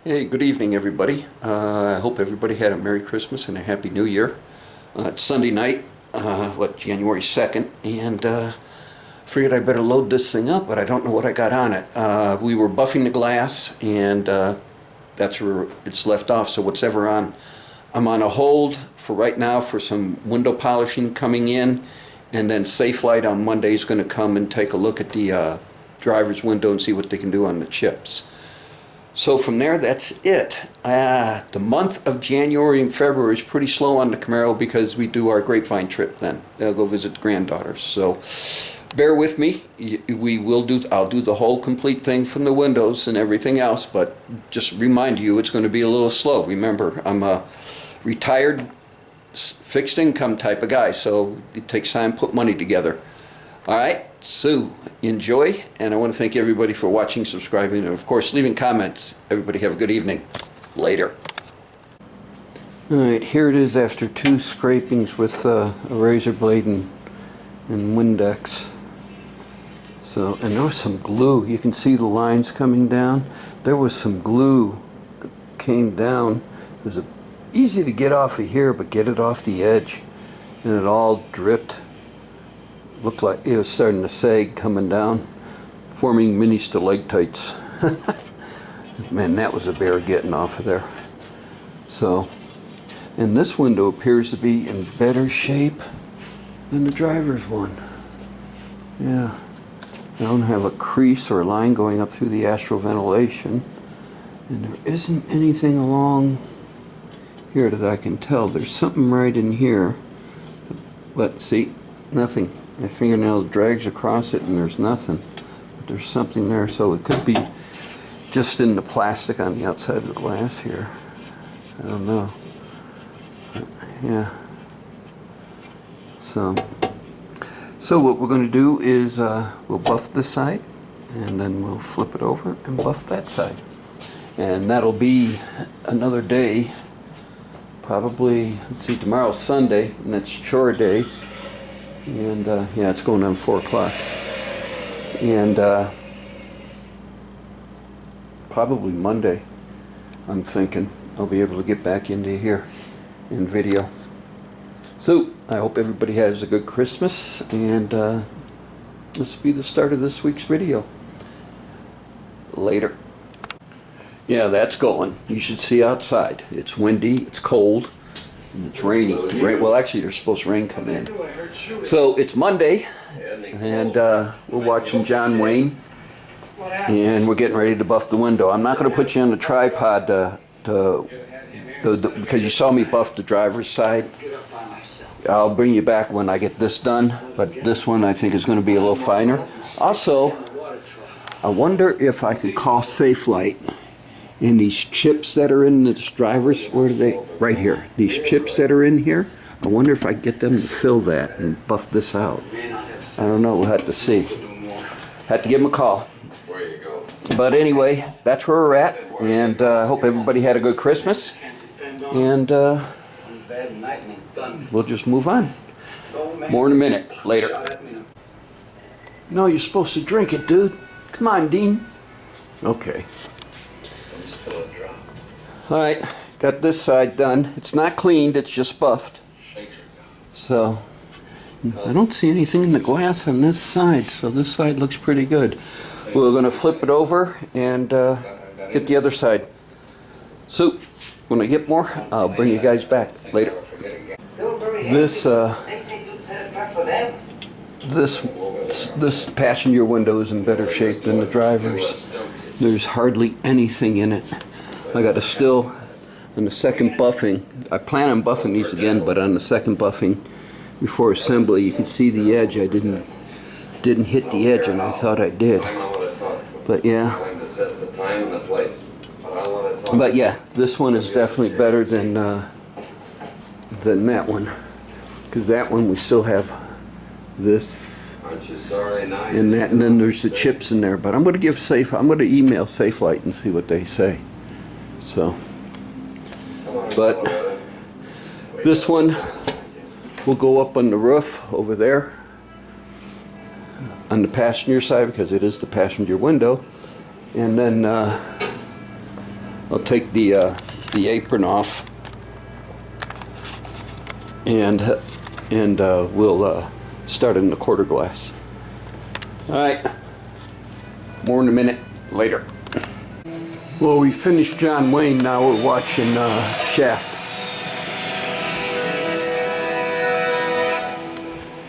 Hey, good evening, everybody. I hope everybody had a Merry Christmas and a Happy New Year. It's Sunday night, January 2nd, and figured I better load this thing up, but I don't know what I got on it. We were buffing the glass, and that's where it's left off, so whatever on. I'm on a hold for right now for some window polishing coming in, and then Safelite on Monday is going to come and take a look at the driver's window and see what they can do on the chips. So from there, that's it. The month of January and February is pretty slow on the Camaro because we do our Grapevine trip then. I'll go visit the granddaughters. So bear with me. I'll do the whole complete thing from the windows and everything else, but just remind you, it's going to be a little slow. Remember, I'm a retired fixed income type of guy, so it takes time to put money together. All right, so enjoy, and I want to thank everybody for watching, subscribing, and of course leaving comments. Everybody have a good evening. Later. All right, here it is after two scrapings with a razor blade and Windex. So, and there was some glue. You can see the lines coming down. There was some glue that came down. It was easy to get off of here, but get it off the edge, and it all dripped. Looked like it was starting to sag coming down, forming mini stalactites. Man, that was a bear getting off of there. So, and this window appears to be in better shape than the driver's one. Yeah, I don't have a crease or a line going up through the astral ventilation, and there isn't anything along here that I can tell. There's something right in here, but see, nothing. My fingernail drags across it and there's nothing, but there's something there, so it could be just in the plastic on the outside of the glass here. I don't know. But, yeah. So what we're going to do is we'll buff this side, and then we'll flip it over and buff that side, and that'll be another day. Probably, let's see, tomorrow's Sunday, and that's chore day. And yeah, it's going on 4 o'clock. And probably Monday, I'm thinking, I'll be able to get back into here in video. So, I hope everybody has a good Christmas, and this will be the start of this week's video. Later. Yeah, that's going. You should see outside. It's windy, it's cold, and it's rainy. Well, actually, there's supposed to rain come in. So it's Monday, and we're watching John Wayne, and we're getting ready to buff the window. I'm not going to put you on the tripod because you saw me buff the driver's side. I'll bring you back when I get this done, but this one I think is going to be a little finer. Also, I wonder if I could call Safelite. And these chips that are in this driver's, where are they? Right here. These chips that are in here, I wonder if I can get them to fill that and buff this out. I don't know, we'll have to see. Have to give them a call. But anyway, that's where we're at, and I hope everybody had a good Christmas, and we'll just move on. More in a minute. Later. No, you're supposed to drink it, dude. Come on, Dean. Okay. Alright, got this side done. It's not cleaned, it's just buffed. So, I don't see anything in the glass on this side, so this side looks pretty good. We're going to flip it over and get the other side. So, when I get more, I'll bring you guys back later. This passenger window is in better shape than the driver's. There's hardly anything in it. I got a still on the second buffing. I plan on buffing these again, but on the second buffing before assembly, you can see the edge. I didn't hit the edge, and I thought I did. But yeah. But yeah, this one is definitely better than that one, because that one we still have this. Aren't you sorry, and that, and then there's the chips in there. But I'm going to email Safelite and see what they say. So, but this one will go up on the roof over there on the passenger side, because it is the passenger window, and then I'll take the apron off, and we'll start in the quarter glass. All right, more in a minute later. Well, we finished John Wayne. Now we're watching Shaft.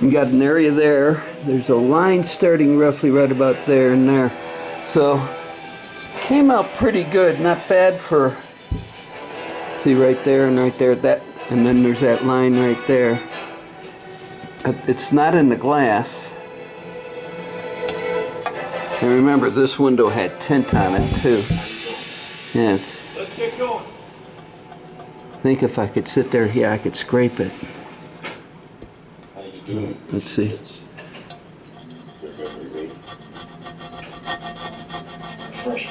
You got an area there. There's a line starting roughly right about there and there. So came out pretty good. Not bad for, see right there and right there, that, and then there's that line right there. It's not in the glass. And remember, this window had tint on it too. Yes. Let's get going. I think if I could sit there, yeah, I could scrape it. How you doing? Let's see.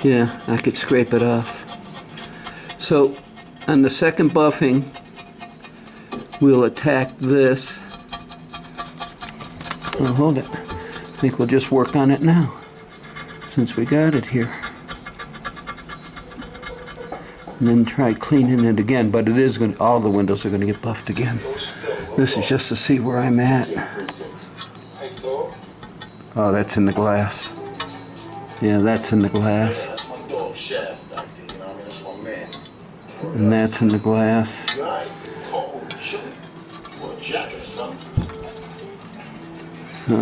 Yeah, I could scrape it off. So on the second buffing, we'll attack this. Well, hold it. I think we'll just work on it now, since we got it here. And then try cleaning it again, but it is going to, all the windows are going to get buffed again. This is just to see where I'm at. Oh, that's in the glass. Yeah, that's in the glass. That's my dog Shaft back there, you know what I mean? That's my man. And that's in the glass. Right. Cold, chilly. Or a jacket or something. So.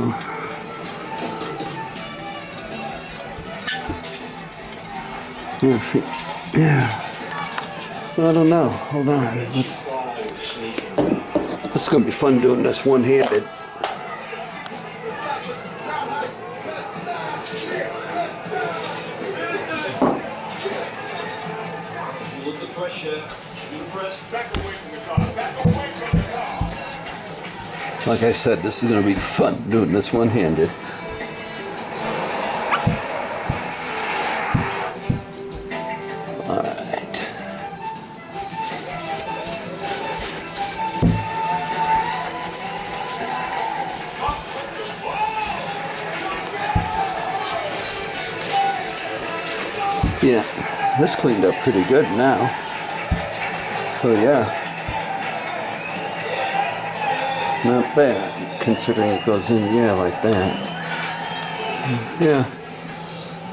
Yeah, see. Yeah. So I don't know. Hold on. This is going to be fun doing this one-handed. Look the press, Shaft. Do the press. Back away from the car. Back away from the car. Like I said, this is going to be fun doing this one-handed. Yeah, this cleaned up pretty good now. So yeah, not bad considering it goes in, yeah, like that. Yeah,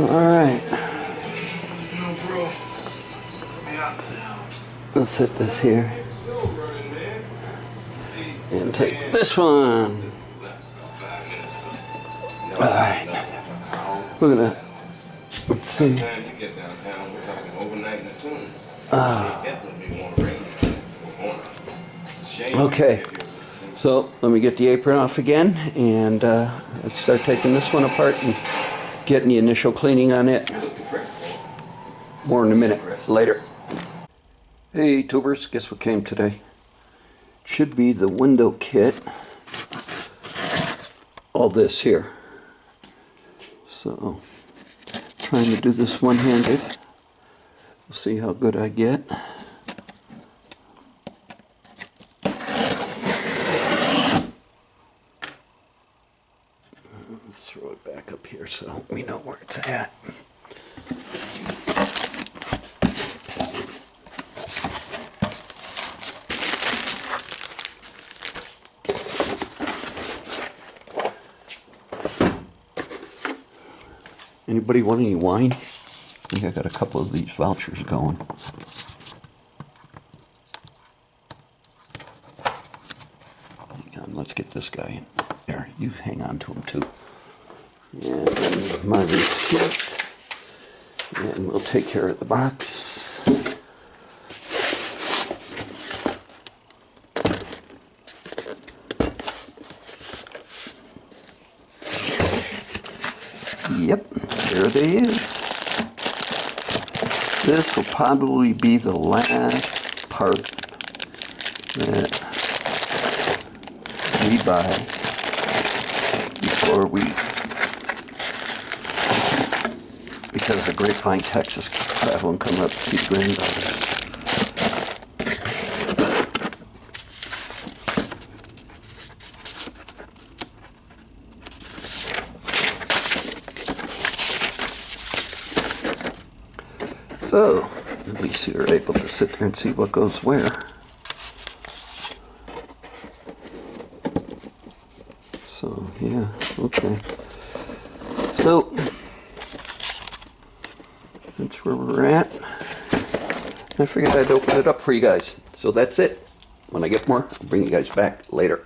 all right. Let's set this here and take this one. All right, we're gonna, let's see. Okay, so let me get the apron off again, and let's start taking this one apart and getting the initial cleaning on it. More in a minute later. Hey tubers, guess what came today? Should be the window kit. All this here. So, trying to do this one-handed. We'll see how good I get. Let's throw it back up here so we know where it's at. Anybody want any wine? I think I got a couple of these vouchers going. Hang on, let's get this guy in. There, you hang on to him too. And then my receipt. And we'll take care of the box. Yep, there it is. This will probably be the last part that we buy before we, because the Grapevine, Texas traveling coming up to see granddaughters. So, At least you're able to sit there and see what goes where. So, yeah, okay. So, that's where we're at. I figured I'd open it up for you guys. So that's it. When I get more, I'll bring you guys back later.